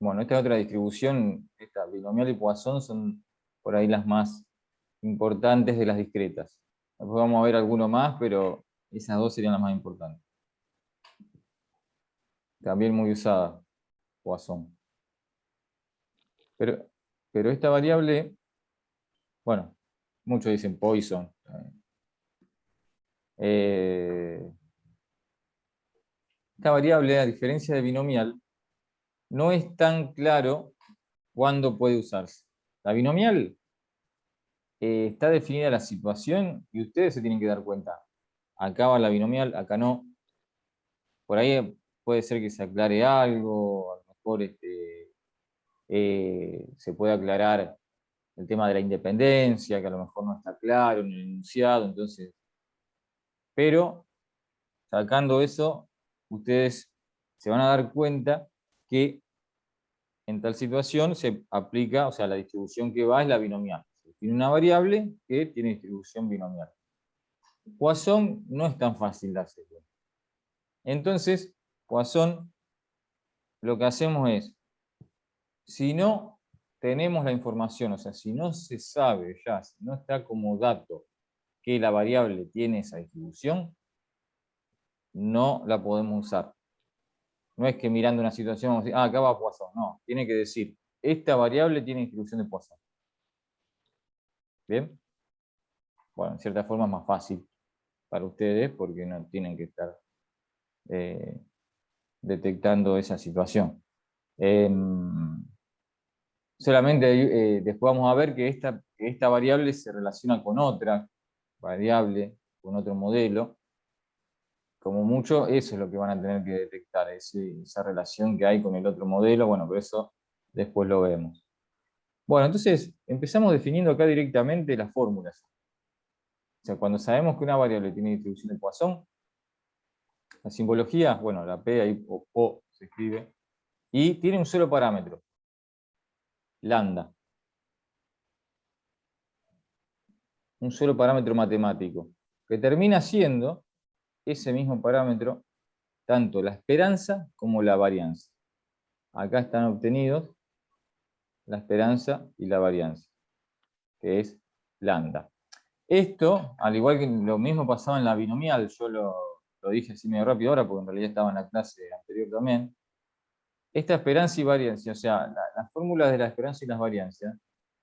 Bueno, esta otra distribución, esta binomial y Poisson, son por ahí las más importantes de las discretas. Después vamos a ver alguno más, pero esas dos serían las más importantes. También muy usada, Poisson. Pero esta variable, bueno, muchos dicen Poisson. Esta variable, a diferencia de binomial, no es tan claro cuándo puede usarse. La binomial está definida la situación y ustedes se tienen que dar cuenta. Acá va la binomial, acá no. Por ahí puede ser que se aclare algo, a lo mejor se puede aclarar el tema de la independencia, que a lo mejor no está claro en el enunciado, entonces. Pero sacando eso, ustedes se van a dar cuenta que en tal situación se aplica, o sea, la distribución que va es la binomial. Tiene una variable que tiene distribución binomial. Poisson no es tan fácil de hacer. Entonces, Poisson, lo que hacemos es, si no tenemos la información, o sea, si no se sabe ya, si no está como dato que la variable tiene esa distribución, no la podemos usar. No es que mirando una situación vamos a decir, acá va Poisson. No, tiene que decir, esta variable tiene distribución de Poisson. ¿Bien? Bueno, en cierta forma es más fácil para ustedes porque no tienen que estar detectando esa situación. Solamente después vamos a ver que esta variable se relaciona con otra variable, con otro modelo. Como mucho, eso es lo que van a tener que detectar, esa relación que hay con el otro modelo. Bueno, pero eso después lo vemos. Bueno, entonces empezamos definiendo acá directamente las fórmulas. O sea, cuando sabemos que una variable tiene distribución de Poisson, la simbología, bueno, la P ahí, o se escribe, y tiene un solo parámetro, lambda. Un solo parámetro matemático, que termina siendo ese mismo parámetro tanto la esperanza como la varianza. Acá están obtenidos la esperanza y la varianza, que es lambda. Esto, al igual que lo mismo pasaba en la binomial, yo lo dije así medio rápido ahora, porque en realidad estaba en la clase anterior también. Esta esperanza y varianza, o sea, las fórmulas de la esperanza y las varianzas,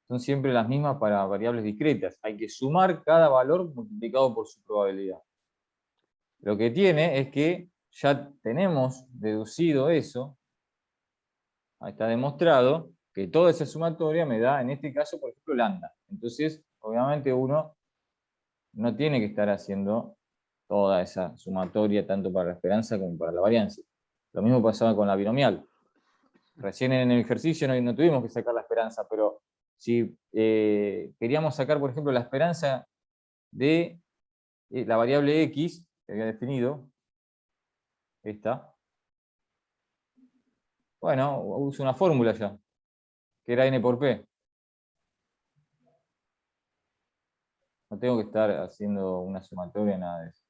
son siempre las mismas para variables discretas. Hay que sumar cada valor multiplicado por su probabilidad. Lo que tiene es que ya tenemos deducido eso, está demostrado que toda esa sumatoria me da, en este caso, por ejemplo, lambda. Entonces, obviamente uno no tiene que estar haciendo toda esa sumatoria, tanto para la esperanza como para la varianza. Lo mismo pasaba con la binomial. Recién en el ejercicio no tuvimos que sacar la esperanza, pero si queríamos sacar, por ejemplo, la esperanza de la variable x, que había definido, esta, bueno, uso una fórmula ya, que era n por p. No tengo que estar haciendo una sumatoria, nada de eso.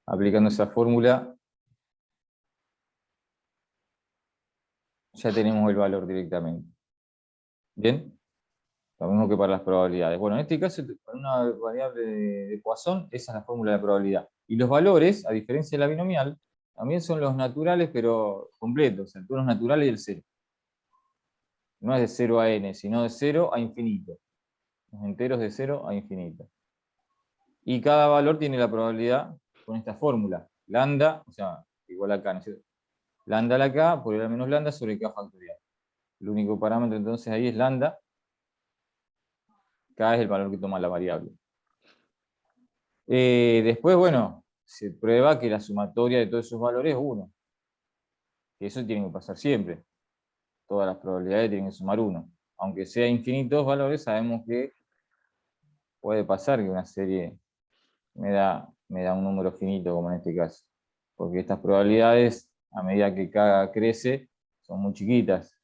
Aplicando esa fórmula, ya tenemos el valor directamente. ¿Bien? Lo mismo que para las probabilidades. Bueno, en este caso, para una variable de Poisson, esa es la fórmula de probabilidad. Y los valores, a diferencia de la binomial, también son los naturales, pero completos, o sea, todos los naturales y el cero. No es de 0 a n, sino de 0 a infinito. Los enteros de 0 a infinito. Y cada valor tiene la probabilidad con esta fórmula. Lambda, o sea, igual acá, ¿no es cierto? Lambda a la k por el menos lambda sobre k factorial. El único parámetro entonces ahí es lambda. K es el valor que toma la variable. Después, bueno, se prueba que la sumatoria de todos esos valores es 1. Que eso tiene que pasar siempre. Todas las probabilidades tienen que sumar 1. Aunque sea infinitos valores, sabemos que puede pasar que una serie me da un número finito, como en este caso. Porque estas probabilidades, a medida que k crece, son muy chiquitas,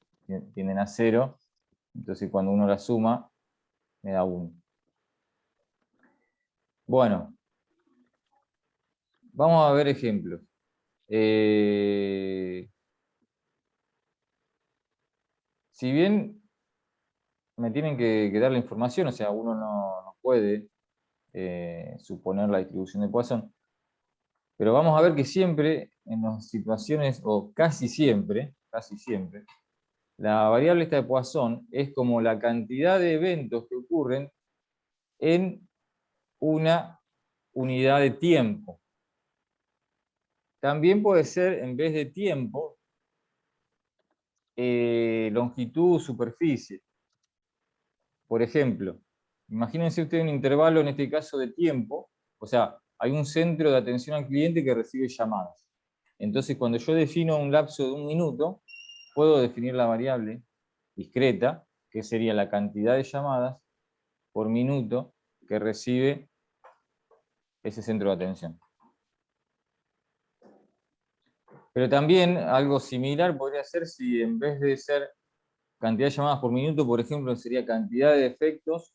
tienden a 0. Entonces, cuando uno las suma, me da 1. Bueno, vamos a ver ejemplos. si bien me tienen que dar la información, o sea, uno no puede suponer la distribución de Poisson, pero vamos a ver que siempre, en las situaciones, o casi siempre, la variable esta de Poisson es como la cantidad de eventos que ocurren en una unidad de tiempo. También puede ser, en vez de tiempo, longitud, superficie. Por ejemplo, imagínense ustedes un intervalo, en este caso de tiempo, o sea, hay un centro de atención al cliente que recibe llamadas. Entonces, cuando yo defino un lapso de 1 minuto, puedo definir la variable discreta, que sería la cantidad de llamadas por minuto que recibe ese centro de atención. Pero también algo similar podría ser si en vez de ser cantidad de llamadas por minuto, por ejemplo, sería cantidad de efectos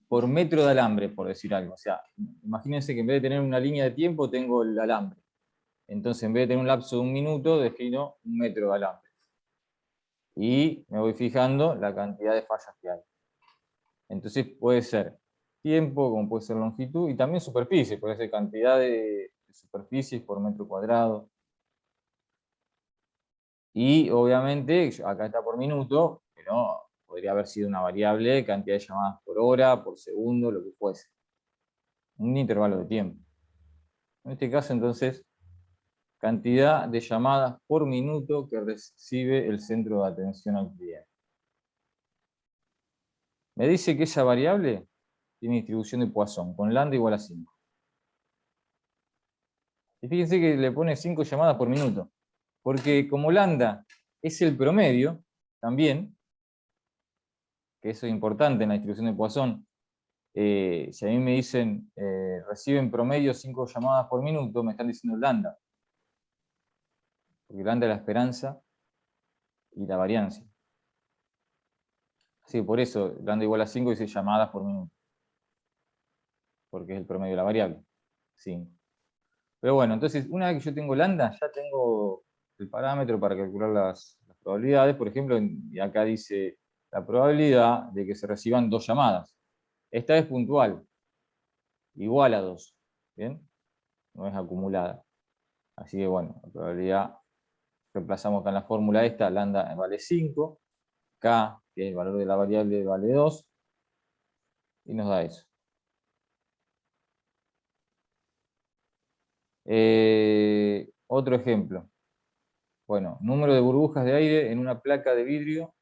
por metro de alambre, por decir algo. O sea, imagínense que en vez de tener una línea de tiempo, tengo el alambre. Entonces, en vez de tener un lapso de 1 minuto, defino 1 metro de alambre. Y me voy fijando la cantidad de fallas que hay. Entonces, puede ser tiempo, como puede ser longitud, y también superficie, puede ser cantidad de superficies por metro cuadrado. Y obviamente, acá está por minuto, pero podría haber sido una variable, cantidad de llamadas por hora, por segundo, lo que fuese. Un intervalo de tiempo. En este caso, entonces, cantidad de llamadas por minuto que recibe el centro de atención al cliente. Me dice que esa variable tiene distribución de Poisson, con lambda igual a 5. Y fíjense que le pone 5 llamadas por minuto, porque como lambda es el promedio, también, que eso es importante en la distribución de Poisson, si a mí me dicen reciben promedio 5 llamadas por minuto, me están diciendo lambda, porque lambda es la esperanza y la variancia. Así que por eso lambda igual a 5 dice llamadas por minuto, porque es el promedio de la variable, 5. Pero bueno, entonces una vez que yo tengo lambda, ya tengo el parámetro para calcular las probabilidades. Por ejemplo, y acá dice la probabilidad de que se reciban 2 llamadas. Esta es puntual, igual a 2, ¿bien? No es acumulada. Así que bueno, la probabilidad, reemplazamos acá en la fórmula esta, lambda vale 5, K, que es el valor de la variable, vale 2, y nos da eso. Otro ejemplo. Bueno, número de burbujas de aire en una placa de vidrio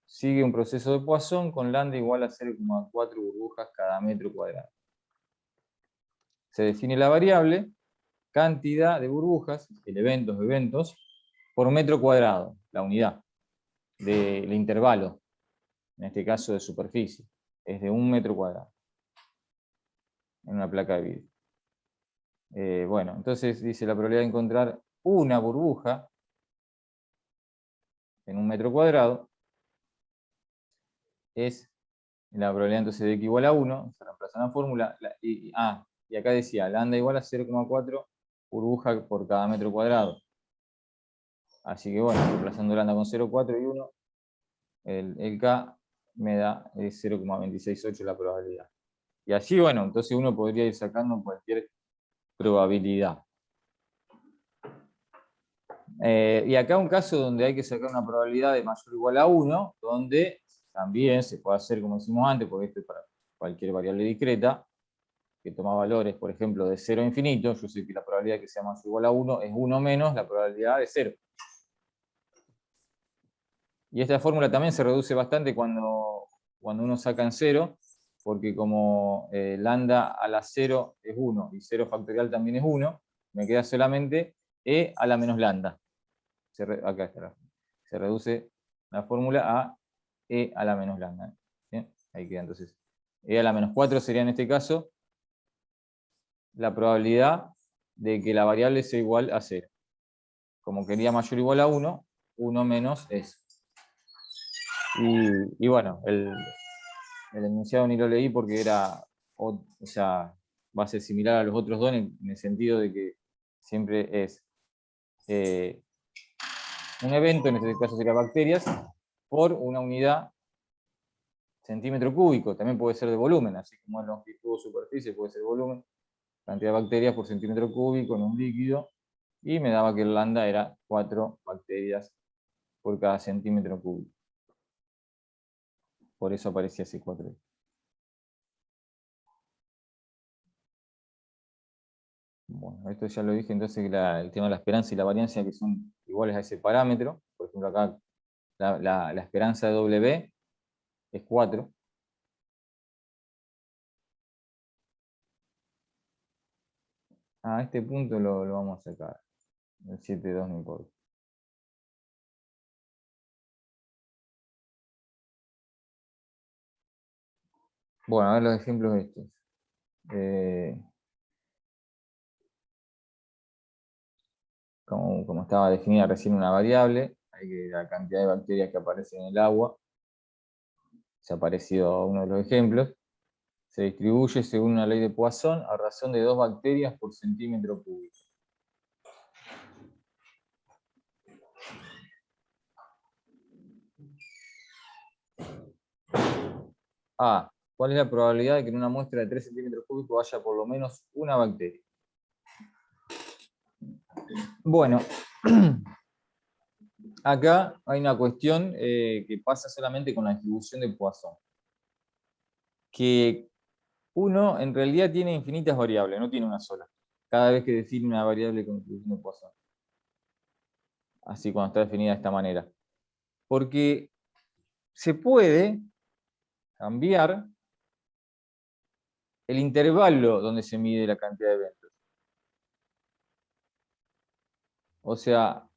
sigue un proceso de Poisson con lambda igual a 0,4 burbujas cada metro cuadrado. Se define la variable cantidad de burbujas, eventos, por metro cuadrado, la unidad del intervalo, en este caso de superficie, es de 1 metro cuadrado en una placa de vidrio. Bueno, entonces dice la probabilidad de encontrar una burbuja en 1 metro cuadrado es la probabilidad entonces de x igual a 1, se reemplaza en la fórmula, y acá decía, lambda igual a 0,4 burbuja por cada metro cuadrado. Así que bueno, reemplazando lambda con 0,4 y 1, el K me da 0,268 la probabilidad. Y así, bueno, entonces uno podría ir sacando cualquier probabilidad. Y acá un caso donde hay que sacar una probabilidad de mayor o igual a 1, donde también se puede hacer como hicimos antes, porque esto es para cualquier variable discreta, que toma valores, por ejemplo, de 0 a infinito. Yo sé que la probabilidad de que sea mayor o igual a 1 es 1 menos la probabilidad de 0. Y esta fórmula también se reduce bastante cuando uno saca en 0, porque como lambda a la 0 es 1 y 0 factorial también es 1, me queda solamente e a la menos lambda. Acá está. Se reduce la fórmula a e a la menos lambda. ¿Bien? Ahí queda entonces. E a la menos 4 sería en este caso la probabilidad de que la variable sea igual a 0. Como quería mayor o igual a 1, 1 menos eso. Y bueno, el enunciado ni lo leí porque era, o sea, va a ser similar a los otros dos en el sentido de que siempre es un evento, en este caso sería bacterias, por una unidad centímetro cúbico. También puede ser de volumen, así como es longitud o superficie, puede ser volumen. Cantidad de bacterias por centímetro cúbico en un líquido. Y me daba que el lambda era 4 bacterias por cada centímetro cúbico. Por eso aparecía ese 4. Bueno, esto ya lo dije, entonces el tema de la esperanza y la variancia que son iguales a ese parámetro. Por ejemplo, acá la esperanza de W es 4. A este punto lo vamos a sacar. El 7,2 no importa. Bueno, a ver los ejemplos estos. Como estaba definida recién una variable, hay que la cantidad de bacterias que aparecen en el agua, se ha parecido uno de los ejemplos, se distribuye según una ley de Poisson a razón de 2 bacterias por centímetro cúbico. A. ¿Cuál es la probabilidad de que en una muestra de 3 centímetros cúbicos haya por lo menos una bacteria? Bueno, acá hay una cuestión que pasa solamente con la distribución de Poisson. Que uno en realidad tiene infinitas variables, no tiene una sola. Cada vez que define una variable con distribución de Poisson. Así cuando está definida de esta manera. Porque se puede cambiar el intervalo donde se mide la cantidad de eventos. O sea,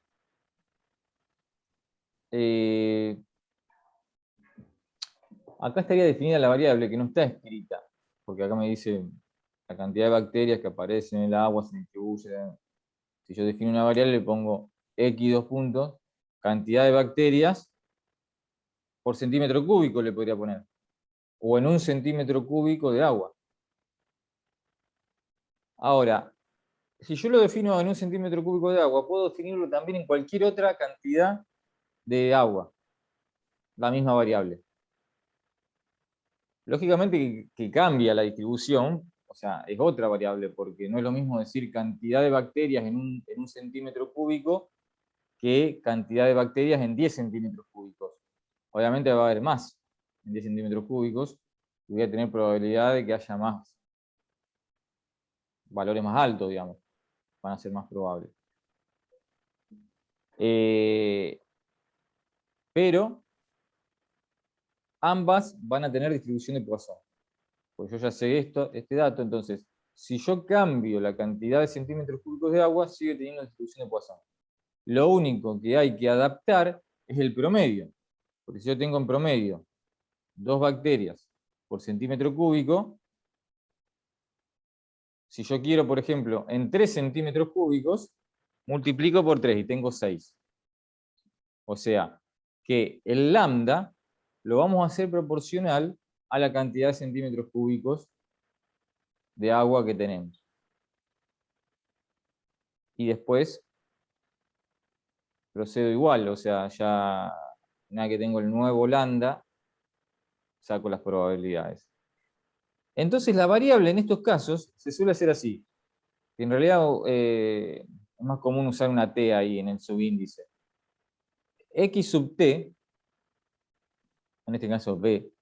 acá estaría definida la variable que no está escrita, porque acá me dice la cantidad de bacterias que aparecen en el agua se distribuye. Si yo defino una variable, le pongo x 2 puntos, cantidad de bacterias por centímetro cúbico le podría poner, o en un centímetro cúbico de agua. Ahora, si yo lo defino en un centímetro cúbico de agua, puedo definirlo también en cualquier otra cantidad de agua, la misma variable. Lógicamente que cambia la distribución, o sea, es otra variable, porque no es lo mismo decir cantidad de bacterias en un centímetro cúbico que cantidad de bacterias en 10 centímetros cúbicos. Obviamente va a haber más en 10 centímetros cúbicos y voy a tener probabilidad de que haya más, valores más altos, digamos, van a ser más probables. Pero ambas van a tener distribución de Poisson. Pues yo ya sé este dato, entonces, si yo cambio la cantidad de centímetros cúbicos de agua, sigue teniendo distribución de Poisson. Lo único que hay que adaptar es el promedio. Porque si yo tengo en promedio 2 bacterias por centímetro cúbico, si yo quiero, por ejemplo, en 3 centímetros cúbicos, multiplico por 3 y tengo 6. O sea, que el lambda lo vamos a hacer proporcional a la cantidad de centímetros cúbicos de agua que tenemos. Y después procedo igual, o sea, ya una que tengo el nuevo lambda, saco las probabilidades. Entonces la variable en estos casos se suele hacer así. En realidad es más común usar una t ahí en el subíndice. X sub t, en este caso b,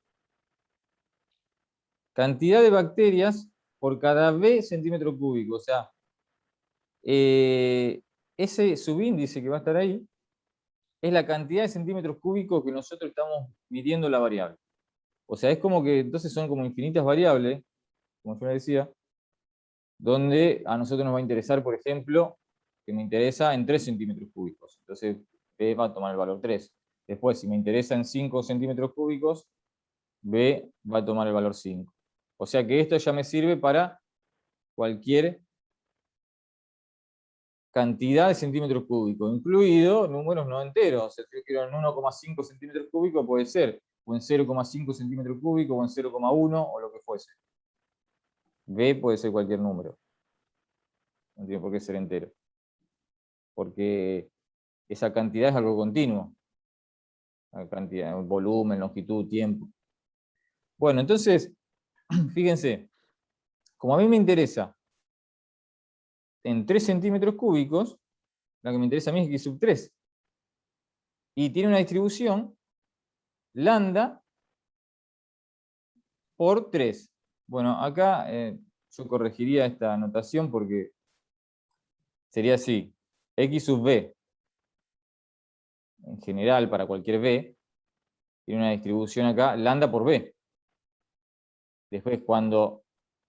cantidad de bacterias por cada b centímetro cúbico. O sea, ese subíndice que va a estar ahí es la cantidad de centímetros cúbicos que nosotros estamos midiendo la variable. O sea, es como que entonces son como infinitas variables, como yo le decía, donde a nosotros nos va a interesar, por ejemplo, que me interesa en 3 centímetros cúbicos. Entonces, B va a tomar el valor 3. Después, si me interesa en 5 centímetros cúbicos, B va a tomar el valor 5. O sea que esto ya me sirve para cualquier cantidad de centímetros cúbicos, incluido números no enteros. O sea, si yo quiero en 1,5 centímetros cúbicos, puede ser, o en 0,5 centímetros cúbicos, o en 0,1, o lo que fuese. B puede ser cualquier número. No tiene por qué ser entero. porque esa cantidad es algo continuo. La cantidad, volumen, longitud, tiempo. Bueno, entonces, fíjense, como a mí me interesa en 3 centímetros cúbicos, la que me interesa a mí es X sub 3. Y tiene una distribución lambda por 3. Bueno, acá yo corregiría esta anotación porque sería así. X sub b, en general, para cualquier b, tiene una distribución acá, lambda por b. Después, cuando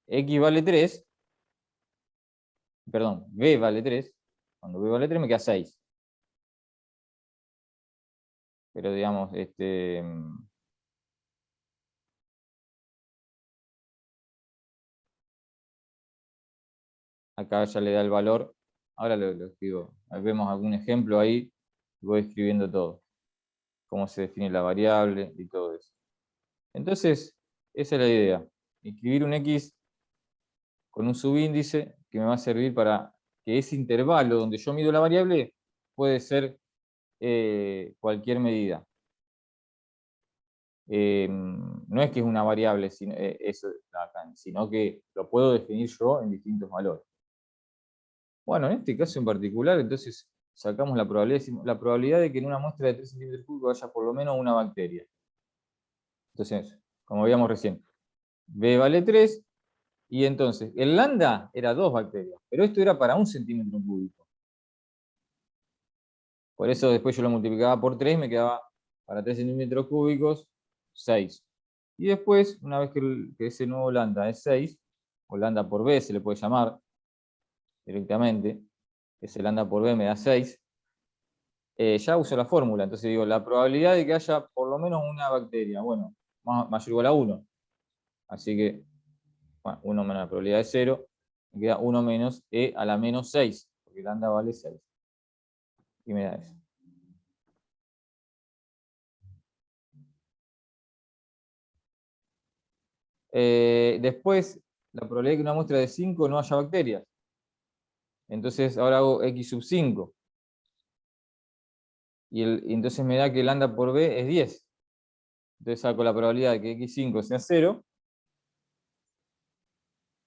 x vale 3, perdón, b vale 3, cuando b vale 3 me queda 6. Pero digamos, acá ya le da el valor. Ahora lo escribo. Vemos algún ejemplo ahí. Voy escribiendo todo. Cómo se define la variable y todo eso. Entonces, esa es la idea. Escribir un x con un subíndice que me va a servir para que ese intervalo donde yo mido la variable puede ser cualquier medida. No es que es una variable, sino que lo puedo definir yo en distintos valores. Bueno, en este caso en particular, entonces sacamos la probabilidad de que en una muestra de 3 centímetros cúbicos haya por lo menos una bacteria. Entonces, como veíamos recién, B vale 3, y entonces el lambda era 2 bacterias, pero esto era para 1 centímetro cúbico. Por eso después yo lo multiplicaba por 3, me quedaba para 3 centímetros cúbicos 6. Y después, una vez que ese nuevo lambda es 6, o lambda por B se le puede llamar directamente, ese lambda por B me da 6, ya uso la fórmula. Entonces digo, la probabilidad de que haya por lo menos una bacteria, bueno, mayor o igual a 1. Así que, bueno, 1 menos la probabilidad de 0, me queda 1 menos E a la menos 6, porque lambda vale 6. Y me da eso. Después, la probabilidad de que una muestra de 5 no haya bacterias. Entonces ahora hago X sub 5. Y entonces me da que lambda por B es 10. Entonces saco la probabilidad de que X5 sea 0.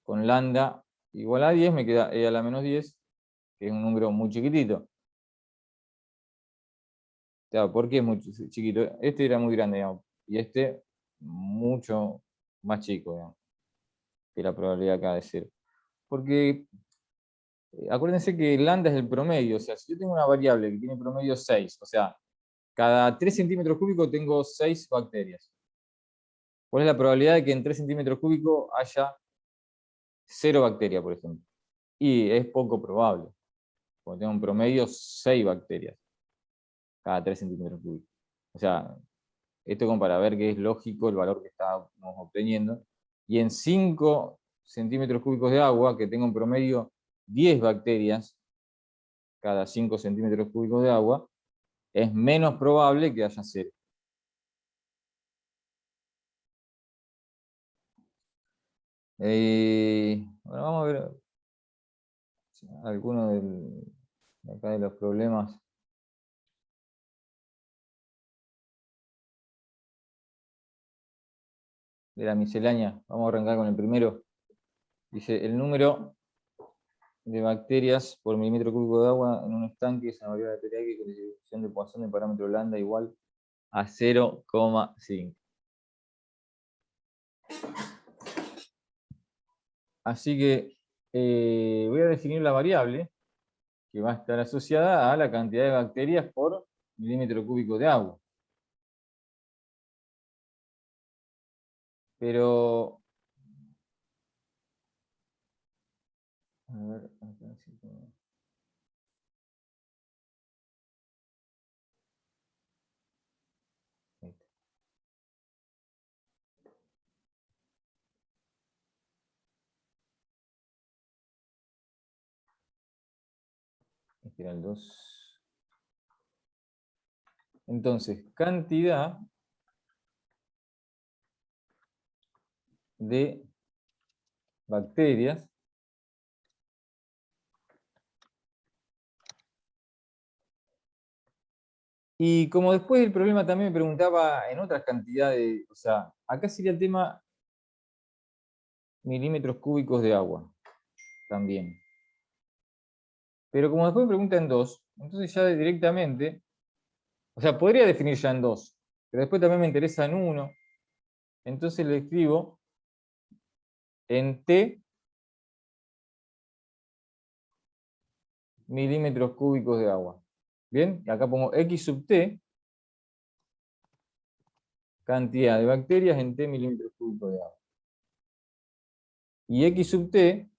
Con lambda igual a 10 me queda E a la menos 10, que es un número muy chiquitito. Claro, ¿por qué es muy chiquito? Este era muy grande, digamos, y este mucho más chico, digamos, que la probabilidad acá de 0. Porque acuérdense que lambda es el promedio, o sea, si yo tengo una variable que tiene promedio 6, o sea, cada 3 centímetros cúbicos tengo 6 bacterias. ¿Cuál es la probabilidad de que en 3 centímetros cúbicos haya 0 bacterias, por ejemplo? Y es poco probable, porque tengo un promedio 6 bacterias cada 3 centímetros cúbicos. O sea, esto como para ver que es lógico el valor que estamos obteniendo. Y en 5 centímetros cúbicos de agua, que tengo en promedio 10 bacterias cada 5 centímetros cúbicos de agua, es menos probable que haya 0. Bueno, vamos a ver algunos acá de los problemas. De la miscelánea. Vamos a arrancar con el primero. Dice, el número de bacterias por milímetro cúbico de agua en un estanque es una variable de Teriyaki con distribución de Poisson de parámetro lambda igual a 0,5. Así que voy a definir la variable que va a estar asociada a la cantidad de bacterias por milímetro cúbico de agua. Pero, a ver, acá sí tengo. Este era el 2. Entonces, cantidad de bacterias Y como después el problema también me preguntaba en otras cantidades, o sea, acá sería el tema milímetros cúbicos de agua también. Pero como después me pregunta en 2, entonces ya directamente, o sea, podría definir ya en 2, pero después también me interesa en 1, entonces le escribo en T milímetros cúbicos de agua. Bien, y acá pongo X sub T, cantidad de bacterias en T milímetros cúbicos de agua. Y X sub T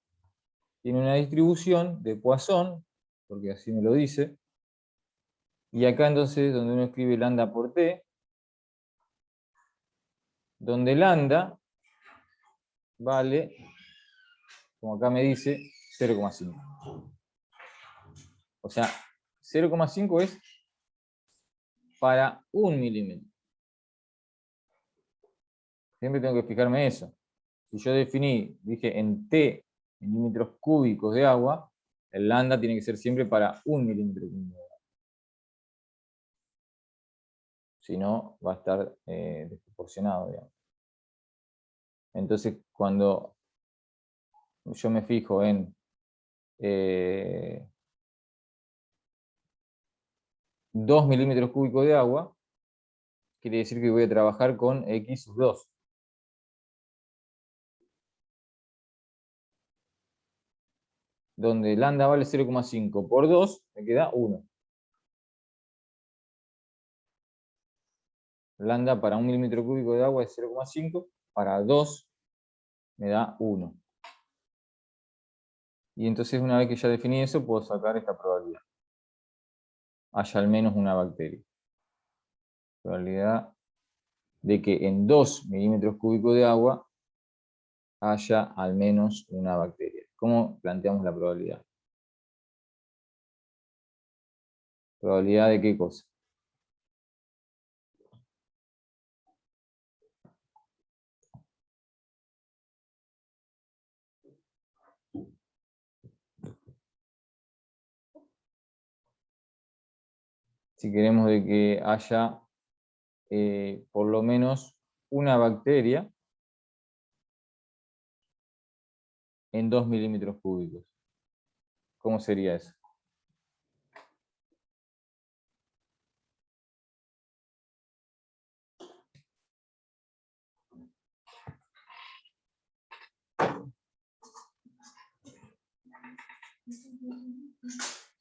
tiene una distribución de Poisson, porque así me lo dice, y acá entonces donde uno escribe lambda por T, donde lambda vale, como acá me dice, 0,5. O sea, 0,5 es para 1 milímetro. Siempre tengo que fijarme eso. Si yo dije en T milímetros cúbicos de agua, el lambda tiene que ser siempre para 1 milímetro cúbico de agua. Si no, va a estar desproporcionado, digamos. Entonces, cuando yo me fijo en 2 milímetros cúbicos de agua, quiere decir que voy a trabajar con X sub 2. Donde lambda vale 0,5 por 2, me queda 1. Lambda para 1 milímetro cúbico de agua es 0,5, para 2 me da 1. Y entonces una vez que ya definí eso, puedo sacar esta probabilidad. Haya al menos una bacteria. Probabilidad de que en 2 milímetros cúbicos de agua haya al menos una bacteria. ¿Cómo planteamos la probabilidad? ¿Probabilidad de qué cosa? Si queremos de que haya por lo menos una bacteria en 2 milímetros cúbicos. ¿Cómo sería eso?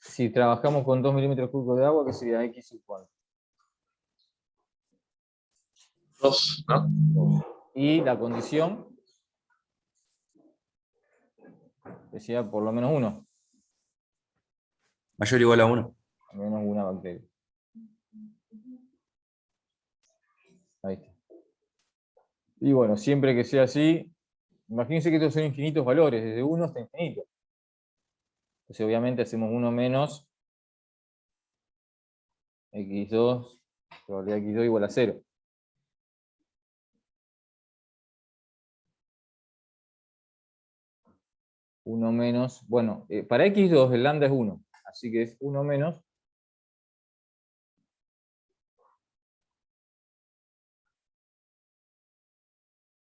Si trabajamos con 2 milímetros cúbicos de agua, ¿qué sería X sub cuánto? 2, ¿no? Y la condición decía por lo menos 1. Mayor o igual a 1. Al menos una bacteria. Ahí está. Y bueno, siempre que sea así, imagínense que estos son infinitos valores, desde 1 hasta infinito. Entonces obviamente hacemos 1 menos x2, probabilidad x2 igual a 0. Uno menos, bueno, para x2 el lambda es 1, así que es 1 menos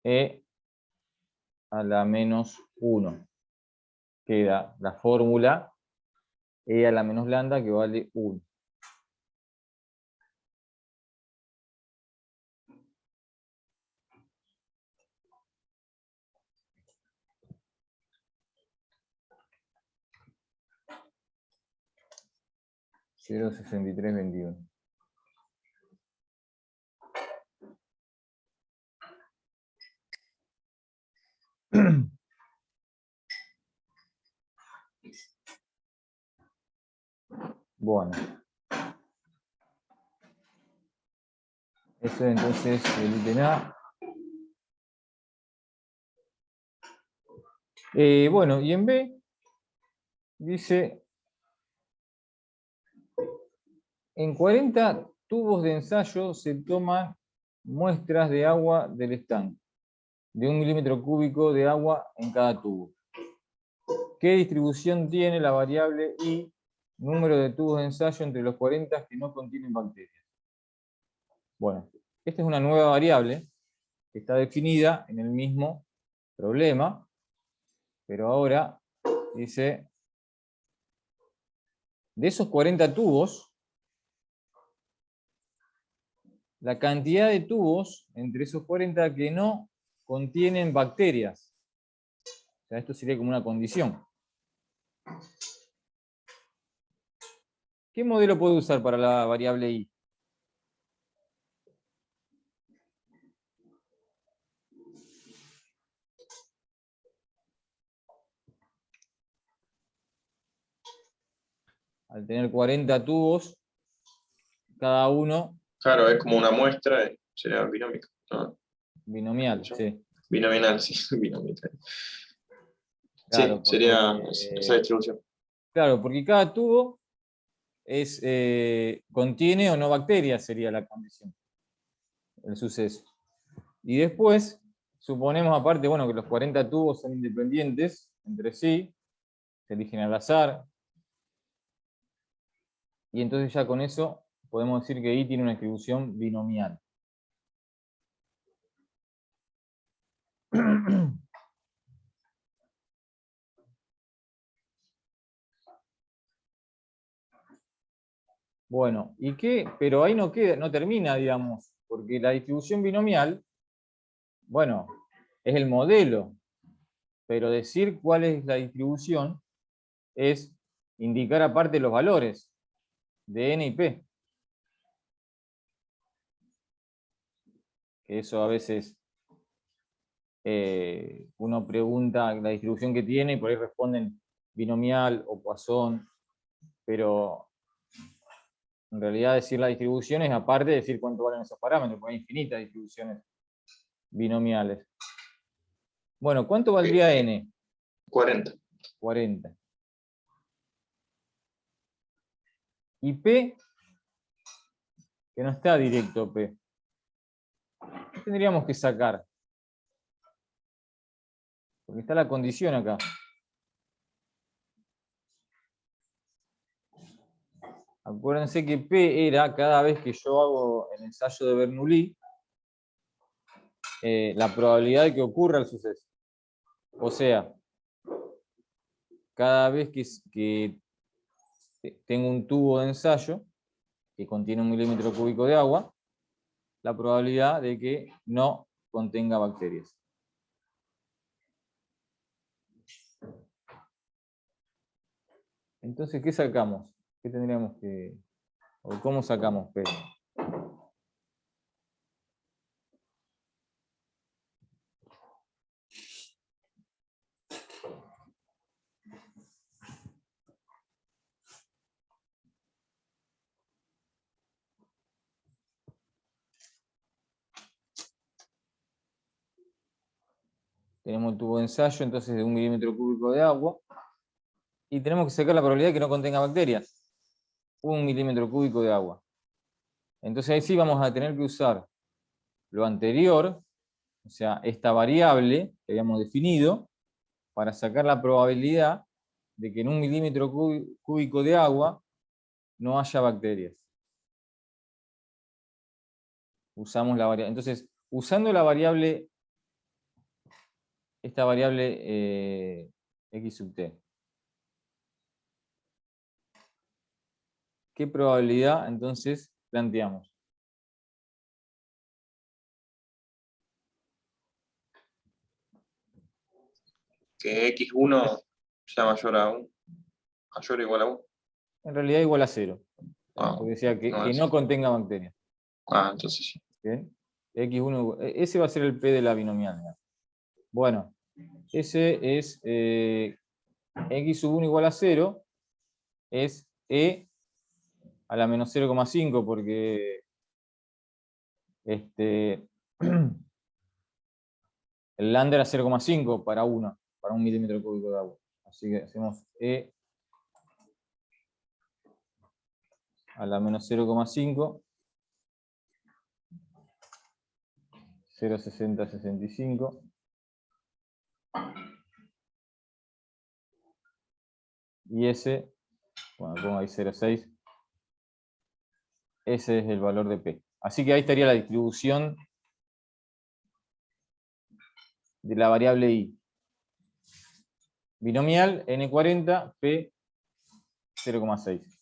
e a la menos 1. Queda la fórmula e a la menos lambda que vale 1. Cero 6321. Bueno. Eso entonces el ítem A. Bueno, y en B dice, en 40 tubos de ensayo se toman muestras de agua del estanque, de 1 milímetro cúbico de agua en cada tubo. ¿Qué distribución tiene la variable I, número de tubos de ensayo entre los 40 que no contienen bacterias? Bueno, esta es una nueva variable que está definida en el mismo problema, pero ahora dice, de esos 40 tubos, la cantidad de tubos entre esos 40 que no contienen bacterias. O sea, esto sería como una condición. ¿Qué modelo puedo usar para la variable i? Al tener 40 tubos, cada uno Claro, es como una muestra, sería binómica. No, binomial, ¿yo? sí. Binominal, sí, binómica. Sí, Claro, sería esa distribución. claro, porque cada tubo contiene o no bacterias, sería la condición, el suceso. Y después, suponemos aparte, bueno, que los 40 tubos son independientes entre sí, se eligen al azar, y entonces ya con eso podemos decir que i tiene una distribución binomial. Bueno, ¿y qué? Pero ahí no queda, no termina, digamos, porque la distribución binomial, bueno, es el modelo, pero decir cuál es la distribución es indicar aparte los valores de n y p. Que eso a veces uno pregunta la distribución que tiene y por ahí responden binomial o Poisson, pero en realidad decir la distribución es aparte de decir cuánto valen esos parámetros, porque hay infinitas distribuciones binomiales. Bueno, ¿cuánto valdría n? 40. 40. Y p, que no está directo p. ¿Qué tendríamos que sacar? Porque está la condición acá. Acuérdense que P era cada vez que yo hago el ensayo de Bernoulli, la probabilidad de que ocurra el suceso. O sea, cada vez que tengo un tubo de ensayo que contiene 1 milímetro cúbico de agua, la probabilidad de que no contenga bacterias. Entonces, ¿qué sacamos? ¿Qué tendríamos que, o cómo sacamos P? Tenemos el tubo de ensayo, entonces de 1 milímetro cúbico de agua, y tenemos que sacar la probabilidad de que no contenga bacterias. 1 milímetro cúbico de agua. Entonces ahí sí vamos a tener que usar lo anterior, o sea, esta variable que habíamos definido, para sacar la probabilidad de que en 1 milímetro cúbico de agua no haya bacterias. Usamos la variable. Entonces, usando la variable, esta variable x sub t, ¿qué probabilidad entonces planteamos? Que x1 sea mayor a 1, mayor o igual a 1. En realidad igual a 0. Ah, Porque decía que no es. no contenga bacterias. Entonces sí. ¿Bien? X1, ese va a ser el P de la binomial. Bueno, ese es x sub 1 igual a 0, es e a la menos 0,5, porque el lambda era 0,5 para 1 milímetro cúbico de agua. Así que hacemos e a la menos 0,5, 0,6065. Y ese, bueno, pongo ahí 0,6. Ese es el valor de P. Así que ahí estaría la distribución de la variable i. Binomial, n40, p 0,6.